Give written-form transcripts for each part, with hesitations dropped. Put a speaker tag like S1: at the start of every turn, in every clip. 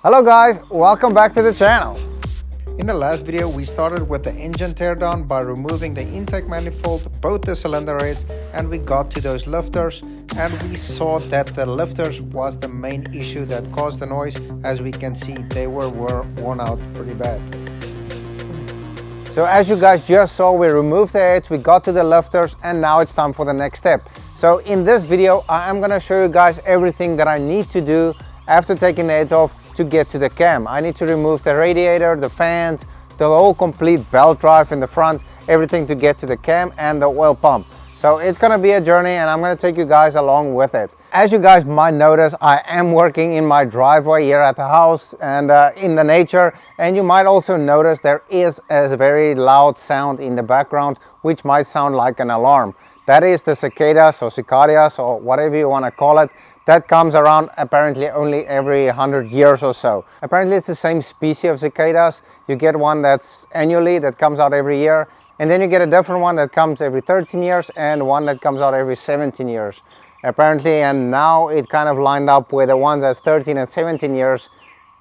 S1: Hello guys, welcome back to the channel.
S2: In the last video, we started with the engine teardown by removing the intake manifold, both the cylinder heads, and we got to those lifters, and we saw that the lifters was the main issue that caused the noise. As we can see, they were worn out pretty bad.
S1: So as you guys just saw, we removed the heads, we got to the lifters, and now it's time for the next step. So in this video, I am gonna show you guys everything that I need to do after taking the head off to get to the cam. I need to remove the radiator, the fans, the whole complete belt drive in the front, everything to get to the cam and the oil pump. So it's gonna be a journey and I'm gonna take you guys along with it. As you guys might notice, I am working in my driveway here at the house and in the nature, and you might also notice there is a very loud sound in the background, which might sound like an alarm. That is the cicadas or cicadias or whatever you want to call it. That comes around apparently only every 100 years or so. Apparently it's the same species of cicadas. You get one that's annually, that comes out every year, and then you get a different one that comes every 13 years and one that comes out every 17 years. Apparently, and now it kind of lined up with the one that's 13 and 17 years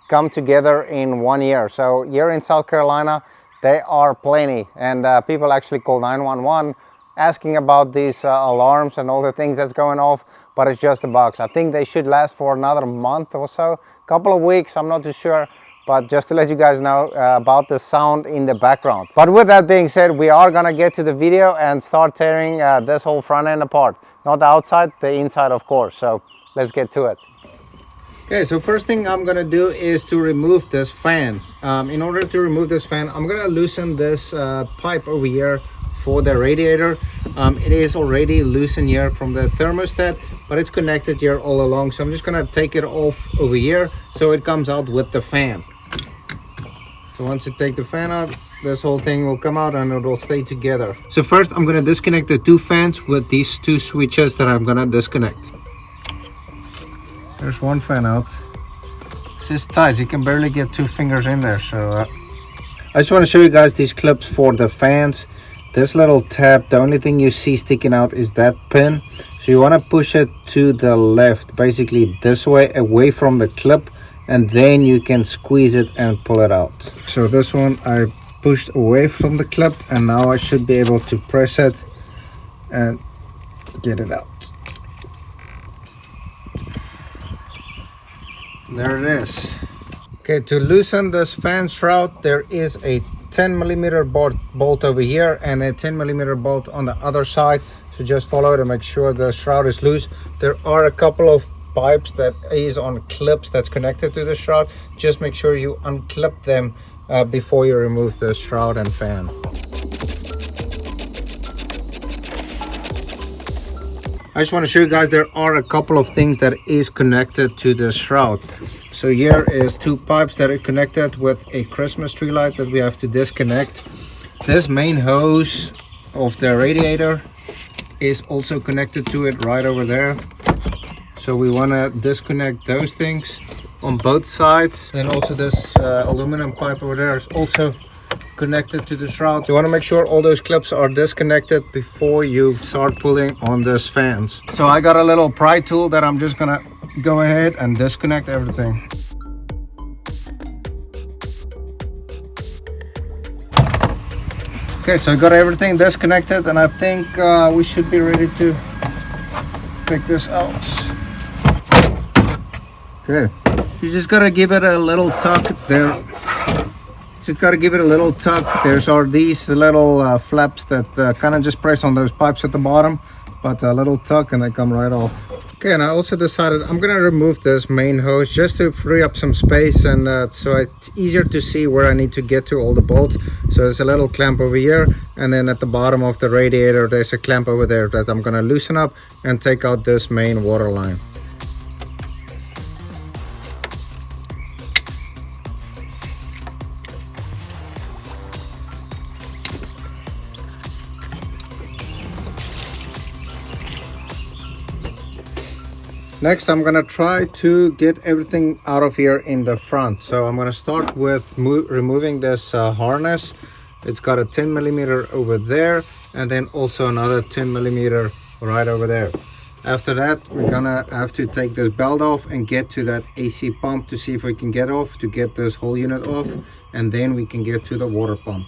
S1: come together in 1 year. So here in South Carolina, they are plenty, and people actually call 911 asking about these alarms and all the things that's going off, but it's just a box. I think they should last for another month or so, couple of weeks, I'm not too sure, but just to let you guys know about the sound in the background. But with that being said, we are gonna get to the video and start tearing this whole front end apart. Not the outside, the inside of course, so let's get to it.
S2: Okay, so first thing I'm gonna do is to remove this fan. In order to remove this fan, I'm gonna loosen this pipe over here for the radiator. It is already loosened here from the thermostat, but it's connected here all along. So I'm just gonna take it off over here so it comes out with the fan. So once you take the fan out, this whole thing will come out and it will stay together. So first I'm gonna disconnect the two fans with these two switches that I'm gonna disconnect. There's one fan out. This is tight, you can barely get two fingers in there. So I just want to show you guys these clips for the fans. This little tab, the only thing you see sticking out is that pin. So you want to push it to the left, basically this way, away from the clip, and then you can squeeze it and pull it out. So this one I pushed away from the clip, and now I should be able to press it and get it out. There it is. Okay, to loosen this fan shroud, there is a 10mm bolt over here and a 10mm bolt on the other side. So just follow it and make sure the shroud is loose. There are a couple of pipes that is on clips that's connected to the shroud. Just make sure you unclip them before you remove the shroud and fan. I just want to show you guys there are a couple of things that is connected to the shroud. So here is two pipes that are connected with a Christmas tree light that we have to disconnect. This main hose of the radiator is also connected to it right over there. So we want to disconnect those things on both sides. And also this aluminum pipe over there is also connected to the shroud. So you want to make sure all those clips are disconnected before you start pulling on this fans. So I got a little pry tool that I'm just gonna go ahead and disconnect everything. Okay, so I got everything disconnected, and I think we should be ready to take this out. Okay, you just gotta give it a little tuck there. Just gotta give it a little tuck. There's these little flaps that kind of just press on those pipes at the bottom, but a little tuck and they come right off. Okay, and I also decided I'm gonna remove this main hose just to free up some space, and so it's easier to see where I need to get to all the bolts. So there's a little clamp over here, and then at the bottom of the radiator there's a clamp over there that I'm gonna loosen up and take out this main water line. Next, I'm gonna try to get everything out of here in the front. So I'm gonna start with removing this harness. It's got a 10mm over there, and then also another 10mm right over there. After that, we're gonna have to take this belt off and get to that AC pump to see if we can get off, to get this whole unit off, and then we can get to the water pump.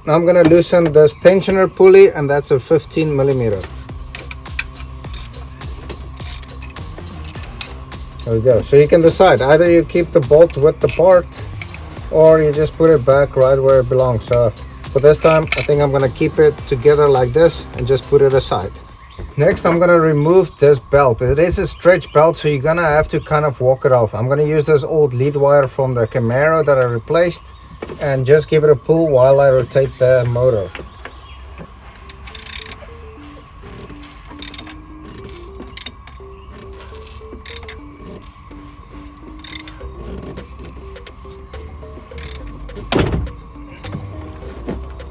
S2: Now I'm gonna loosen this tensioner pulley, and that's a 15 millimeter. There we go. So you can decide, either you keep the bolt with the part, or you just put it back right where it belongs. So for this time, I think I'm gonna keep it together like this and just put it aside. Next, I'm gonna remove this belt. It is a stretch belt, so you're gonna have to kind of walk it off. I'm gonna use this old lead wire from the Camaro that I replaced and just give it a pull while I rotate the motor.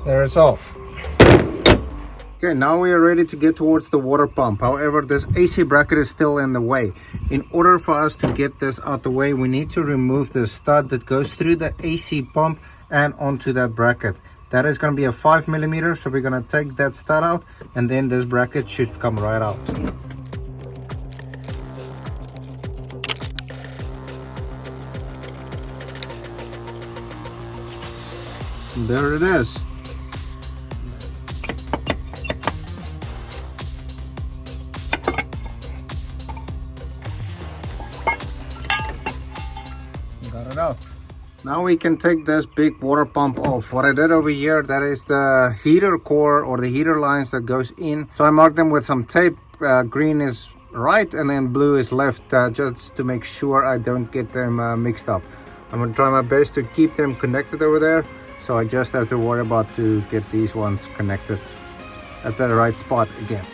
S2: There, it's off. Okay, now we are ready to get towards the water pump. However, this AC bracket is still in the way. In order for us to get this out the way, we need to remove the stud that goes through the AC pump and onto that bracket. That is going to be a 5 millimeter, so we're going to take that stud out, and then this bracket should come right out. There it is. Got it off. Now we can take this big water pump off. What I did over here, that is the heater core or the heater lines that goes in. So I marked them with some tape. Green is right and then blue is left, just to make sure I don't get them mixed up. I'm going to try my best to keep them connected over there. So I just have to worry about to get these ones connected at the right spot again.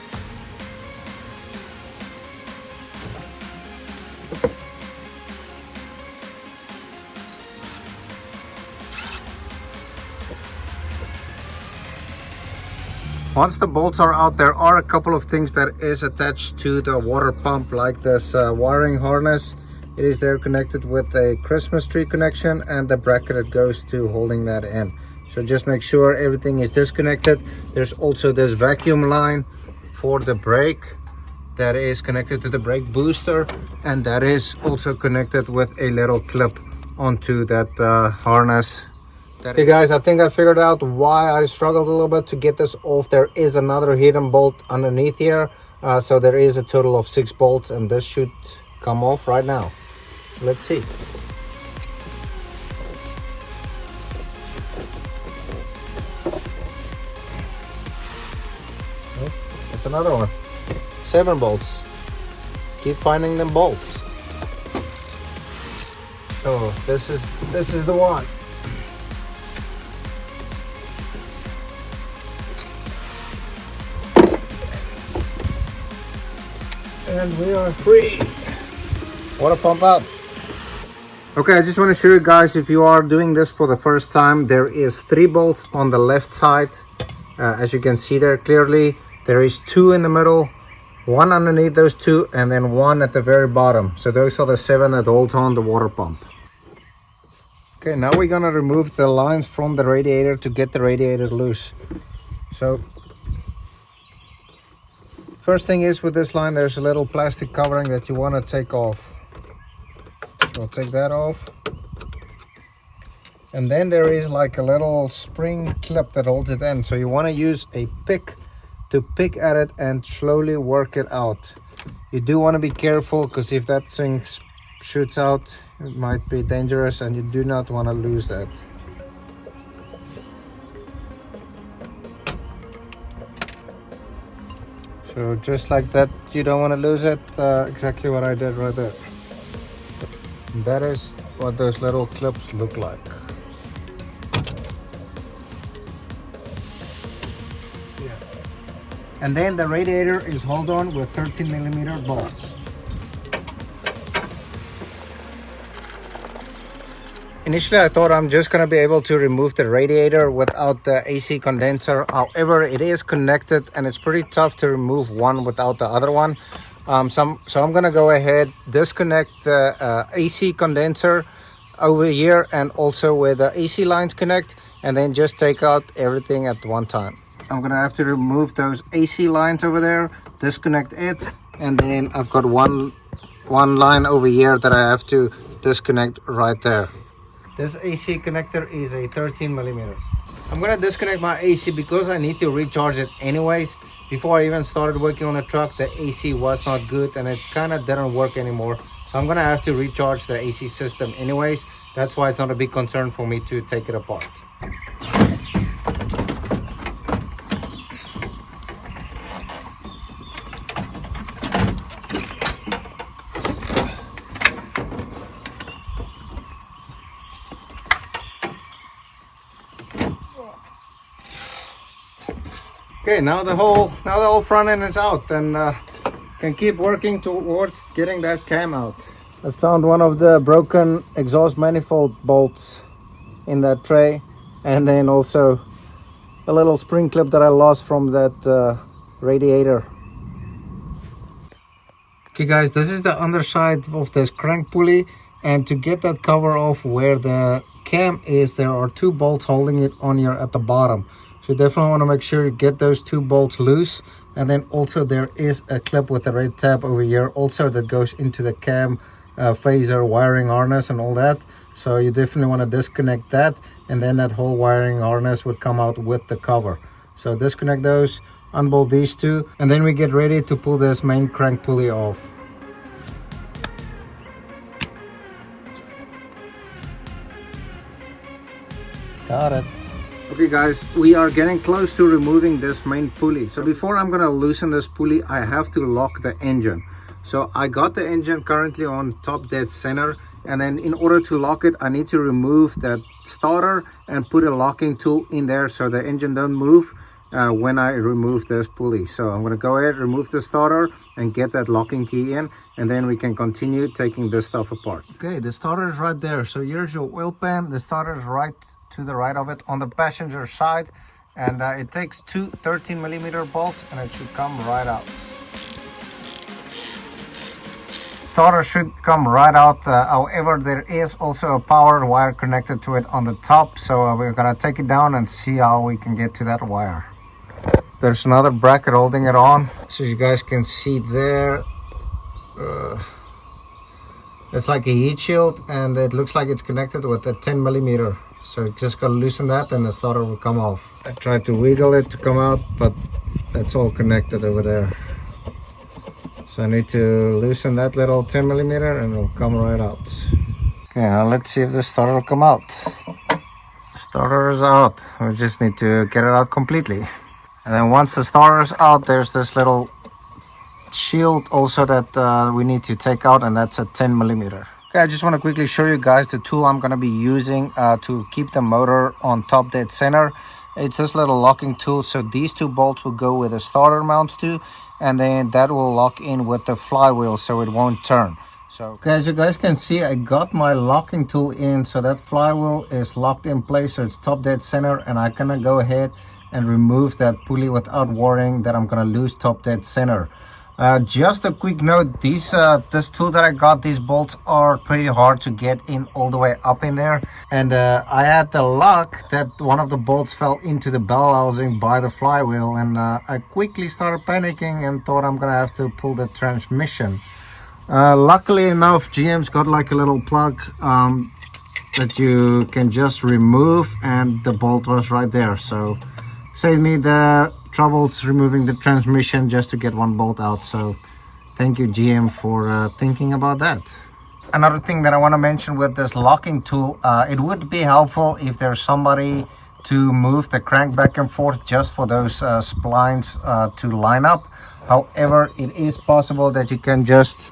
S2: Once the bolts are out, there are a couple of things that is attached to the water pump, like this wiring harness. It is there connected with a Christmas tree connection and the bracket that goes to holding that in. So just make sure everything is disconnected. There's also this vacuum line for the brake that is connected to the brake booster, and that is also connected with a little clip onto that harness. Okay guys, I think I figured out why I struggled a little bit to get this off. There is another hidden bolt underneath here, so there is a total of 6 bolts, and this should come off right now. Let's see. Oh, that's another one. 7 bolts. Keep finding them bolts. Oh, this is the one. And we are free. Water pump out. Okay, I just want to show you guys, if you are doing this for the first time, there is 3 bolts on the left side. As you can see there clearly, there is 2 in the middle, 1 underneath those 2, and then 1 at the very bottom. So those are the 7 that holds on the water pump. Okay, now we're gonna remove the lines from the radiator to get the radiator loose. So first thing is, with this line, there's a little plastic covering that you want to take off. So I'll take that off. And then there is like a little spring clip that holds it in. So you want to use a pick to pick at it and slowly work it out. You do want to be careful, because if that thing shoots out, it might be dangerous, and you do not want to lose that. So just like that, you don't want to lose it. Exactly what I did right there. And that is what those little clips look like. Yeah. And then the radiator is held on with 13 millimeter bolts. Initially, I thought I'm just going to be able to remove the radiator without the AC condenser. However, it is connected, and it's pretty tough to remove one without the other one. So I'm going to go ahead, disconnect the AC condenser over here, and also where the AC lines connect, and then just take out everything at one time. I'm going to have to remove those AC lines over there, disconnect it, and then I've got one line over here that I have to disconnect right there. This AC connector is a 13 millimeter. I'm gonna disconnect my AC because I need to recharge it anyways. Before I even started working on the truck, the AC was not good and it kind of didn't work anymore. So I'm gonna have to recharge the AC system anyways. That's why it's not a big concern for me to take it apart. Okay, now the whole front end is out, and can keep working towards getting that cam out. I found one of the broken exhaust manifold bolts in that tray, and then also a little spring clip that I lost from that radiator. Okay guys, this is the underside of this crank pulley, and to get that cover off where the cam is, there are two bolts holding it on here at the bottom. So you definitely want to make sure you get those two bolts loose. And then also there is a clip with a red tab over here also that goes into the cam phaser wiring harness and all that. So you definitely want to disconnect that, and then that whole wiring harness would come out with the cover. So disconnect those, unbolt these two, and then we get ready to pull this main crank pulley off. Got it. Okay guys, we are getting close to removing this main pulley. So before I'm gonna loosen this pulley, I have to lock the engine. So I got the engine currently on top dead center, and then in order to lock it, I need to remove that starter and put a locking tool in there so the engine don't move when I remove this pulley. So I'm gonna go ahead, remove the starter and get that locking key in, and then we can continue taking this stuff apart. Okay, the starter is right there. So here's your oil pan. The starter is right to the right of it on the passenger side, and it takes two 13 millimeter bolts, and it should come right out. Starter should come right out. However, there is also a power wire connected to it on the top, so we're gonna take it down and see how we can get to that wire. There's another bracket holding it on, so you guys can see there. It's like a heat shield, and it looks like it's connected with a 10 millimeter. So just gotta loosen that and the starter will come off. I tried to wiggle it to come out, but that's all connected over there. So I need to loosen that little 10 millimeter and it'll come right out. Okay, now let's see if the starter will come out. Starter is out. We just need to get it out completely. And then once the starter is out, there's this little shield also that we need to take out, and that's a 10 millimeter. Okay, I just want to quickly show you guys the tool I'm going to be using to keep the motor on top dead center. It's this little locking tool. So these two bolts will go where the starter mounts to, and then that will lock in with the flywheel so it won't turn. So okay, as you guys can see, I got my locking tool in, so that flywheel is locked in place, so it's top dead center, and I'm gonna go ahead and remove that pulley without worrying that I'm gonna lose top dead center. Just a quick note, this tool that I got, these bolts are pretty hard to get in all the way up in there, and I had the luck that one of the bolts fell into the bell housing by the flywheel, and I quickly started panicking and thought I'm gonna have to pull the transmission. Luckily enough, GM's got like a little plug that you can just remove, and the bolt was right there, so saved me the troubles removing the transmission just to get one bolt out. So thank you, GM, for thinking about that. Another thing that I want to mention with this locking tool, it would be helpful if there's somebody to move the crank back and forth just for those splines to line up. However, it is possible that you can just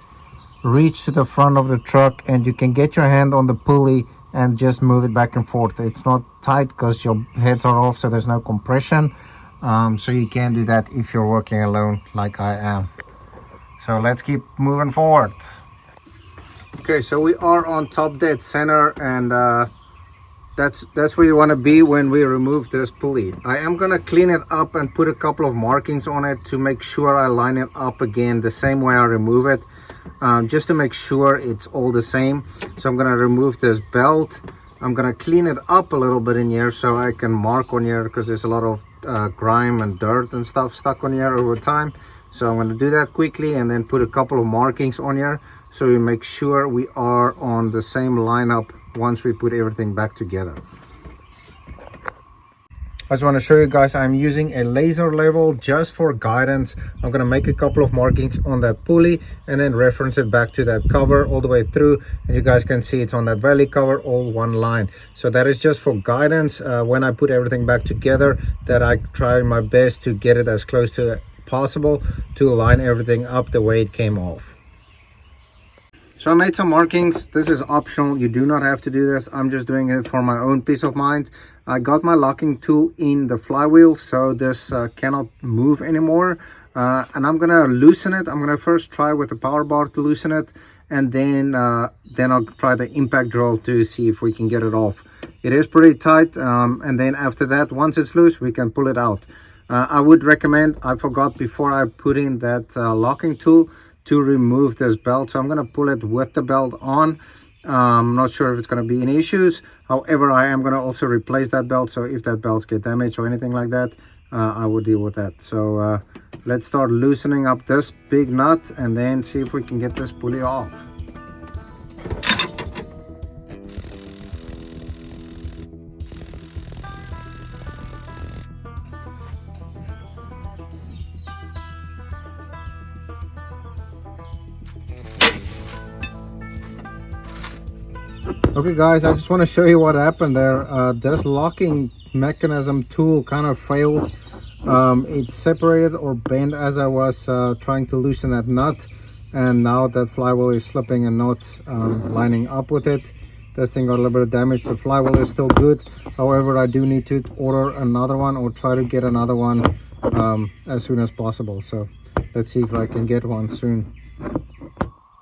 S2: reach to the front of the truck and you can get your hand on the pulley and just move it back and forth. It's not tight because your heads are off, so there's no compression. So you can do that if you're working alone like I am. So let's keep moving forward. Okay, so we are on top dead center, and that's where you want to be when we remove this pulley. I am gonna clean it up and put a couple of markings on it to make sure I line it up again the same way I remove it, just to make sure it's all the same. So I'm gonna remove this belt. I'm gonna clean it up a little bit in here so I can mark on here, because there's a lot of grime and dirt and stuff stuck on here over time. So I'm going to do that quickly and then put a couple of markings on here so we make sure we are on the same lineup once we put everything back together. I just want to show you guys I'm using a laser level just for guidance. I'm going to make a couple of markings on that pulley and then reference it back to that cover all the way through, and you guys can see it's on that valley cover, all one line. So that is just for guidance when I put everything back together, that I try my best to get it as close to possible to line everything up the way it came off. So I made some markings. This is optional, you do not have to do this. I'm just doing it for my own peace of mind. I got my locking tool in the flywheel, so this cannot move anymore, and I'm gonna loosen it. I'm gonna first try with the power bar to loosen it, and then I'll try the impact drill to see if we can get it off. It is pretty tight, and then after that, once it's loose, we can pull it out. I would recommend, I forgot before I put in that locking tool, to remove this belt. So I'm going to pull it with the belt on. I'm not sure if it's going to be any issues. However, I am going to also replace that belt. So if that belt gets damaged or anything like that, I will deal with that. So let's start loosening up this big nut and then see if we can get this pulley off. Okay guys, I just want to show you what happened there. This locking mechanism tool kind of failed. It separated or bent as I was trying to loosen that nut, and now that flywheel is slipping and not lining up with it. This thing got a little bit of damage. The flywheel is still good, however I do need to order another one or try to get another one as soon as possible. So let's see if I can get one soon.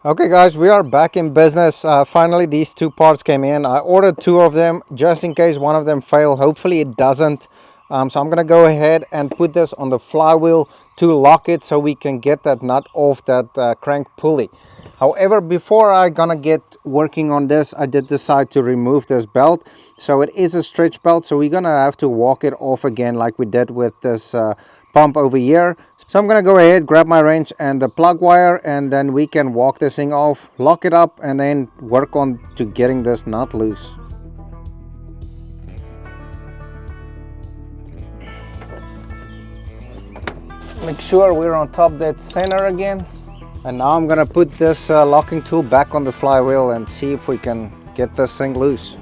S2: Okay guys, we are back in business. Finally these two parts came in. I ordered two of them just in case one of them fail. Hopefully it doesn't. So I'm gonna go ahead and put this on the flywheel to lock it so we can get that nut off that crank pulley. However, before I gonna get working on this, I did decide to remove this belt. So it is a stretch belt, so we're gonna have to walk it off again like we did with this pump over here. So I'm gonna go ahead, grab my wrench and the plug wire, and then we can walk this thing off, lock it up, and then work on to getting this nut loose. Make sure we're on top dead center again. And now I'm gonna put this locking tool back on the flywheel and see if we can get this thing loose.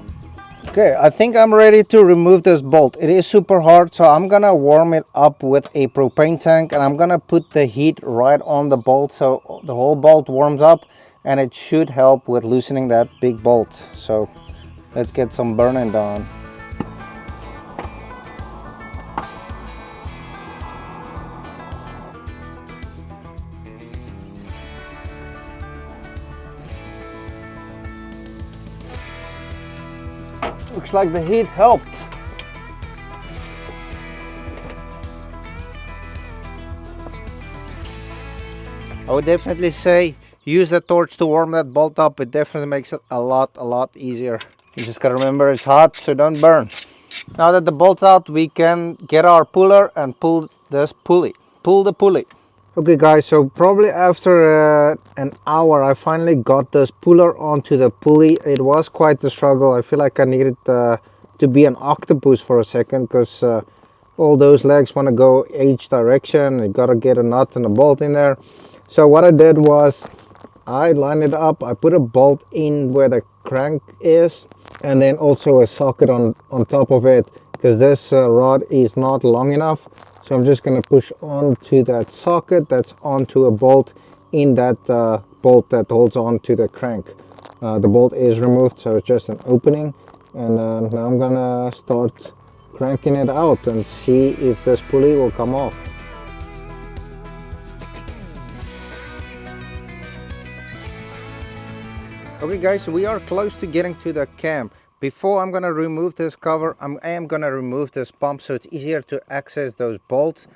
S2: Okay, I think I'm ready to remove this bolt. It is super hard, so I'm gonna warm it up with a propane tank, and I'm gonna put the heat right on the bolt so the whole bolt warms up, and it should help with loosening that big bolt. So let's get some burning done. Looks like the heat helped. I would definitely say use the torch to warm that bolt up. It definitely makes it a lot easier. You just gotta remember it's hot, so don't burn. Now that the bolt's out, we can get our puller and pull this pulley. Pull the pulley. Okay guys, so probably after an hour I finally got this puller onto the pulley. It was quite the struggle. I feel like I needed to be an octopus for a second, because all those legs want to go each direction. You gotta get a nut and a bolt in there. So what I did was I lined it up. I put a bolt in where the crank is, and then also a socket on top of it, because this rod is not long enough. So I'm just going to push onto that socket that's onto a bolt in that bolt that holds on to the crank. The bolt is removed, so it's just an opening. And now I'm going to start cranking it out and see if this pulley will come off. Okay guys, so we are close to getting to the cam. Before I'm going to remove this cover, I am going to remove this pump so it's easier to access those bolts.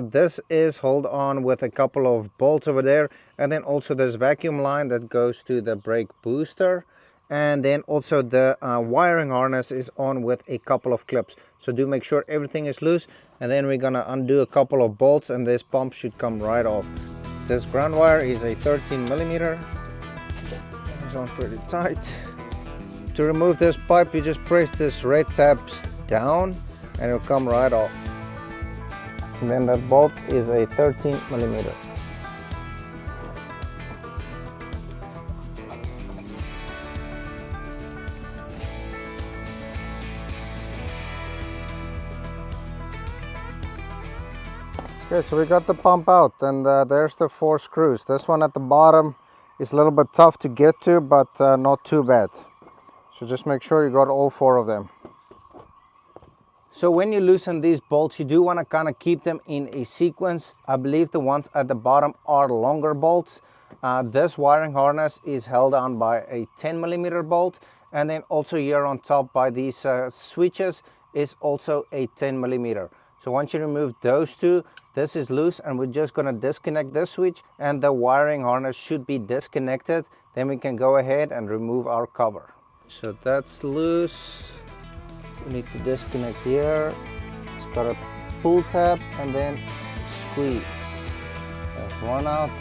S2: This is held on with a couple of bolts over there, and then also this vacuum line that goes to the brake booster.
S1: and then also the wiring harness is on with a couple of clips. So do make sure everything is loose, and then we're gonna undo a couple of bolts and this pump should come right off. This ground wire is a 13 millimeter. It's on pretty tight. To remove this pipe, you just press this red tab down and it'll come right off. And then that bolt is a 13 millimeter. Okay, so we got the pump out, and there's the 4 screws. This one at the bottom is a little bit tough to get to, but not too bad. So just make sure you got all 4 of them. So when you loosen these bolts, you do want to kind of keep them in a sequence. I believe the ones at the bottom are longer bolts. This wiring harness is held on by a 10 millimeter bolt, and then also here on top by these switches is also a 10 millimeter. So once you remove those 2, this is loose, and we're just going to disconnect this switch and the wiring harness should be disconnected. Then we can go ahead and remove our cover. So that's loose. We need to disconnect here. It's got a pull tab and then squeeze. There's one out.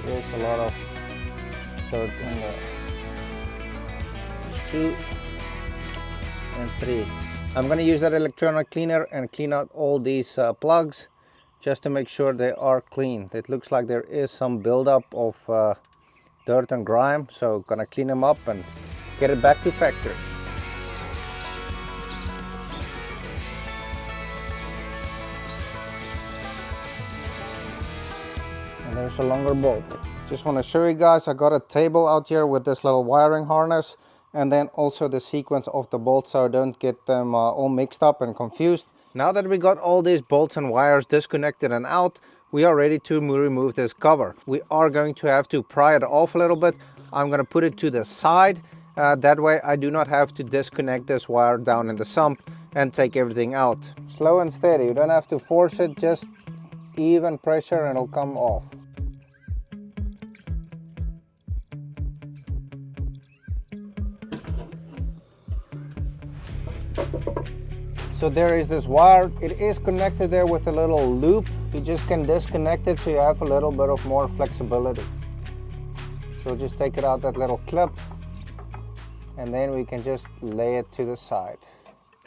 S1: There is a lot of dirt in there. There's 2 and 3. I'm going to use that electronic cleaner and clean out all these plugs just to make sure they are clean. It looks like there is some buildup of dirt and grime, so gonna clean them up and get it back to factory. And there's a longer bolt. Just want to show you guys, I got a table out here with this little wiring harness, and then also the sequence of the bolts so I don't get them all mixed up and confused. Now that we got all these bolts and wires disconnected and out, we are ready to remove this cover. We are going to have to pry it off a little bit. I'm going to put it to the side. That way I do not have to disconnect this wire down in the sump and take everything out. Slow and steady. You don't have to force it, just even pressure and it'll come off. So there is this wire. It is connected there with a little loop. You just can disconnect it so you have a little bit of more flexibility. So just take it out that little clip and then we can just lay it to the side.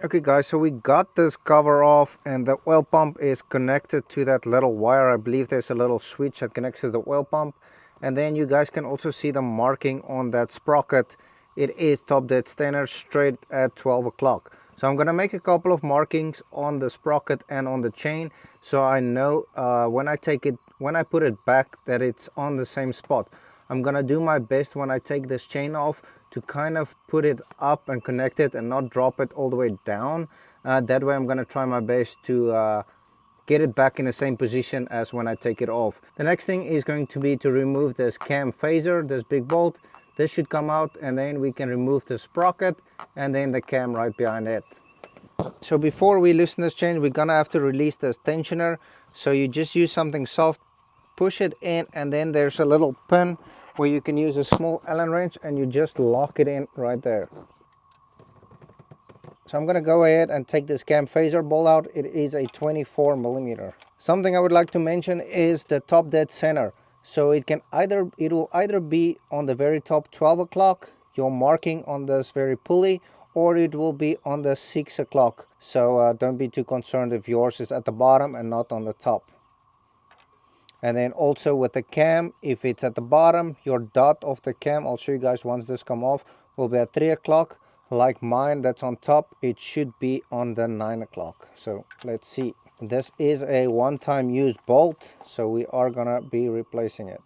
S1: Okay guys, so we got this cover off and the oil pump is connected to that little wire. I believe there's a little switch that connects to the oil pump, and then you guys can also see the marking on that sprocket. It is top dead center straight at 12 o'clock. So I'm gonna make a couple of markings on the sprocket and on the chain so I know when I put it back that it's on the same spot. I'm gonna do my best when I take this chain off to kind of put it up and connect it and not drop it all the way down. That way I'm gonna try my best to get it back in the same position as when I take it off. The next thing is going to be to remove this cam phaser, this big bolt. This should come out, and then we can remove the sprocket and then the cam right behind it. So before we loosen this chain, we're gonna have to release this tensioner. So you just use something soft, push it in, and then there's a little pin where you can use a small Allen wrench and you just lock it in right there. So I'm gonna go ahead and take this cam phaser bolt out. It is a 24 millimeter. Something I would like to mention is the top dead center. So it will either be on the very top 12 o'clock, your marking on this very pulley, or it will be on the 6 o'clock. So don't be too concerned if yours is at the bottom and not on the top. And then also with the cam, if it's at the bottom, your dot of the cam, I'll show you guys once this come off, will be at 3 o'clock. Like mine that's on top, it should be on the 9 o'clock. So let's see. This is a one-time use bolt, so we are gonna be replacing it.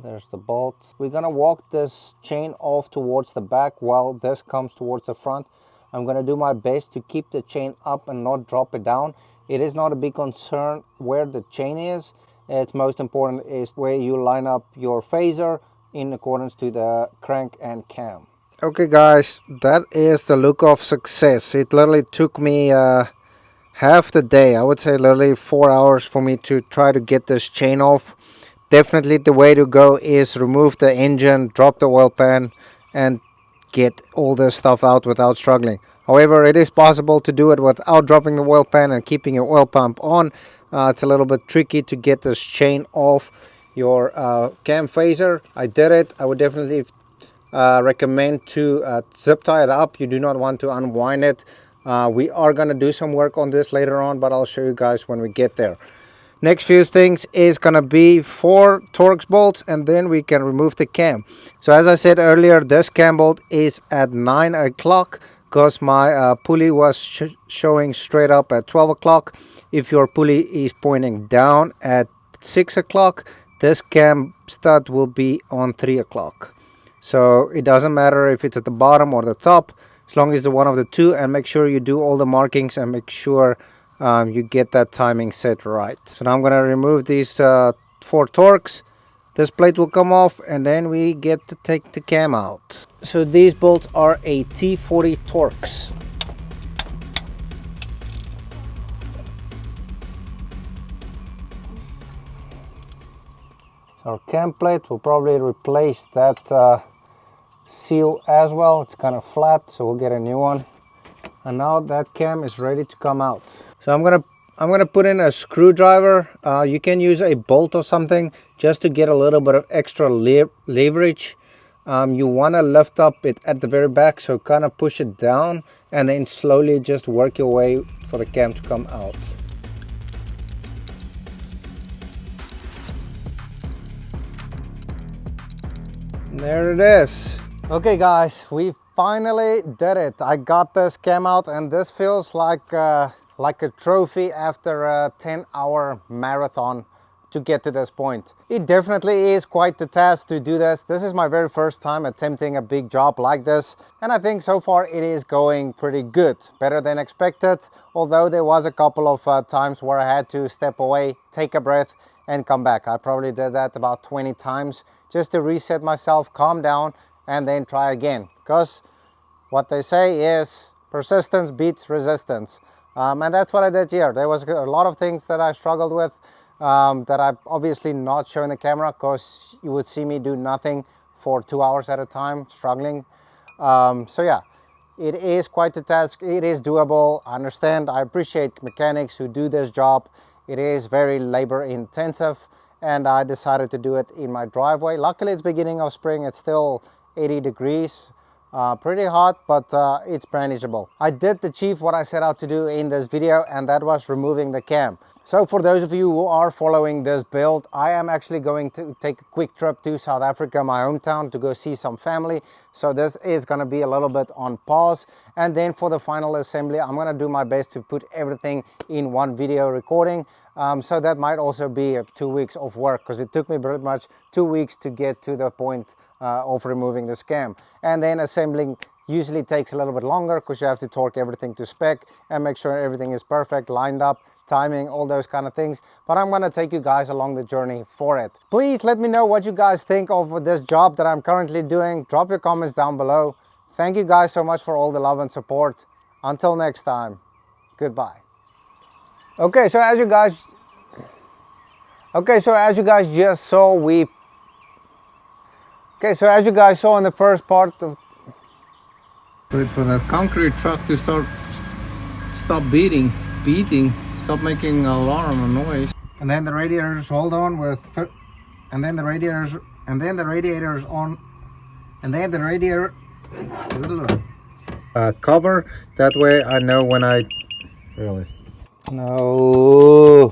S1: There's the bolt. We're gonna walk this chain off towards the back while this comes towards the front. I'm gonna do my best to keep the chain up and not drop it down. It is not a big concern where the chain is. It's most important is where you line up your phaser in accordance to the crank and cam. Okay guys, that is the look of success. It literally took me half the day. I would say literally 4 hours for me to try to get this chain off. definitely the way to go is remove the engine, drop the oil pan, and get all this stuff out without struggling. However, it is possible to do it without dropping the oil pan and keeping your oil pump on. It's a little bit tricky to get this chain off your cam phaser. I did it. I would definitely recommend to zip tie it up. You do not want to unwind it. We are going to do some work on this later on, but I'll show you guys when we get there. Next few things is going to be 4 Torx bolts, and then we can remove the cam. So as I said earlier, this cam bolt is at 9 o'clock because my pulley was showing straight up at 12 o'clock. If your pulley is pointing down at 6 o'clock, this cam stud will be on 3 o'clock. So it doesn't matter if it's at the bottom or the top, as long as it's one of the two, and make sure you do all the markings and make sure you get that timing set right. So now I'm going to remove these 4 Torx. This plate will come off, and then we get to take the cam out. So these bolts are a T40 Torx. So our cam plate will probably replace that seal as well. It's kind of flat, so we'll get a new one. And now that cam is ready to come out. So I'm gonna put in a screwdriver. You can use a bolt or something just to get a little bit of extra leverage. You want to lift up it at the very back, so kind of push it down and then slowly just work your way for the cam to come out. And there it is. Okay guys, we finally did it. I got this cam out, and this feels like a trophy after a 10-hour marathon to get to this point. It definitely is quite the task to do this. This is my very first time attempting a big job like this, and I think so far it is going pretty good, better than expected, although there was a couple of times where I had to step away, take a breath, and come back. I probably did that about 20 times just to reset myself, calm down, and then try again, because what they say is persistence beats resistance. And that's what I did here. There was a lot of things that I struggled with that I'm obviously not showing the camera, because you would see me do nothing for 2 hours at a time, struggling. So yeah, it is quite a task. It is doable. I understand. I appreciate mechanics who do this job. It is very labor intensive, and I decided to do it in my driveway. Luckily, it's beginning of spring. It's still 80 degrees. Pretty hot, but it's manageable. I did achieve what I set out to do in this video, and that was removing the cam. So for those of you who are following this build, I am actually going to take a quick trip to South Africa, my hometown, to go see some family. So this is going to be a little bit on pause, and then for the final assembly, I'm going to do my best to put everything in one video recording. So that might also be 2 weeks of work, because it took me pretty much 2 weeks to get to the point of removing this cam. And then assembling usually takes a little bit longer, because you have to torque everything to spec and make sure everything is perfect, lined up, timing, all those kind of things. But I'm going to take you guys along the journey for it. Please let me know what you guys think of this job that I'm currently doing. Drop your comments down below. Thank you guys so much for all the love and support. Until next time, goodbye. Okay, so as you guys just saw, as you guys saw in the first part of... Wait for that concrete truck to stop beating, stop making alarm or noise. And then the radiators, hold on with, and then the radiators on, and then the radiator cover. That way I know when I really... No.